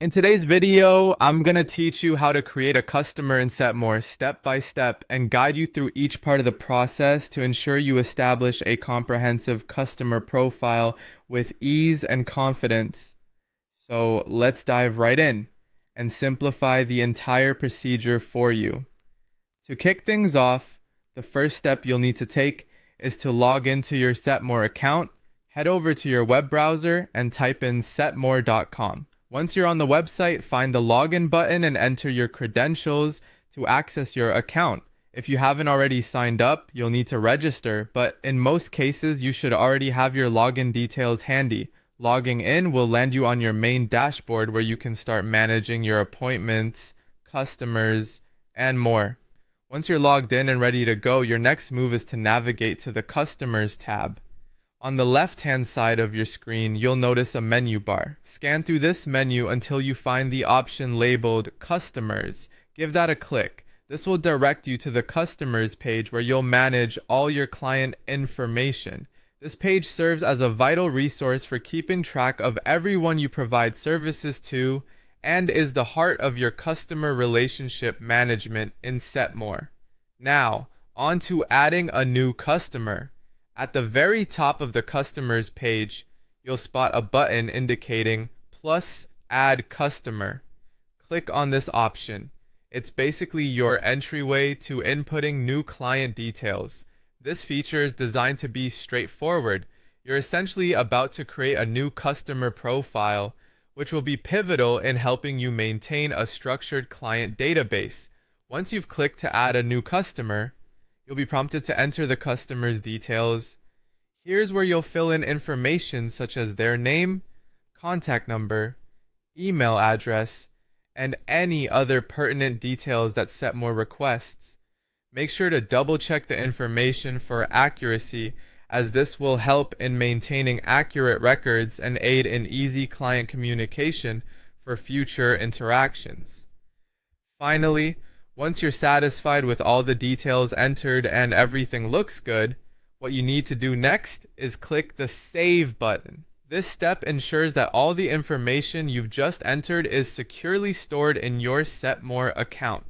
In today's video, I'm going to teach you how to create a customer in SetMore step by step and guide you through each part of the process to ensure you establish a comprehensive customer profile with ease and confidence. So let's dive right in and simplify the entire procedure for you. To kick things off, the first step you'll need to take is to log into your SetMore account. Head over to your web browser and type in setmore.com. Once you're on the website, find the login button and enter your credentials to access your account. If you haven't already signed up, you'll need to register, but in most cases, you should already have your login details handy. Logging in will land you on your main dashboard where you can start managing your appointments, customers, and more. Once you're logged in and ready to go, your next move is to navigate to the Customers tab. On the left-hand side of your screen, you'll notice a menu bar. Scan through this menu until you find the option labeled Customers. Give that a click. This will direct you to the Customers page where you'll manage all your client information. This page serves as a vital resource for keeping track of everyone you provide services to and is the heart of your customer relationship management in SetMore. Now, on to adding a new customer. At the very top of the customers page, you'll spot a button indicating plus add customer. Click on this option. It's basically your entryway to inputting new client details. This feature is designed to be straightforward. You're essentially about to create a new customer profile, which will be pivotal in helping you maintain a structured client database. Once you've clicked to add a new customer, you'll be prompted to enter the customer's details. Here's where you'll fill in information such as their name, contact number, email address, and any other pertinent details that SetMore requests. Make sure to double check the information for accuracy, as this will help in maintaining accurate records and aid in easy client communication for future interactions. Finally, once you're satisfied with all the details entered and everything looks good, what you need to do next is click the Save button. This step ensures that all the information you've just entered is securely stored in your SetMore account.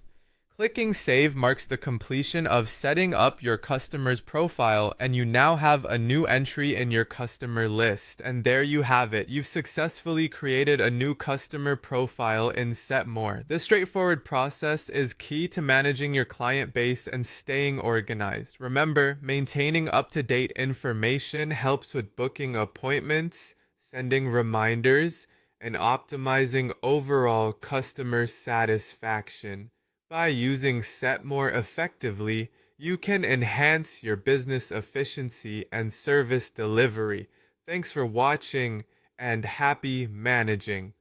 Clicking Save marks the completion of setting up your customer's profile, and you now have a new entry in your customer list. And there you have it. You've successfully created a new customer profile in SetMore. This straightforward process is key to managing your client base and staying organized. Remember, maintaining up-to-date information helps with booking appointments, sending reminders, and optimizing overall customer satisfaction. By using SetMore effectively, you can enhance your business efficiency and service delivery. Thanks for watching and happy managing.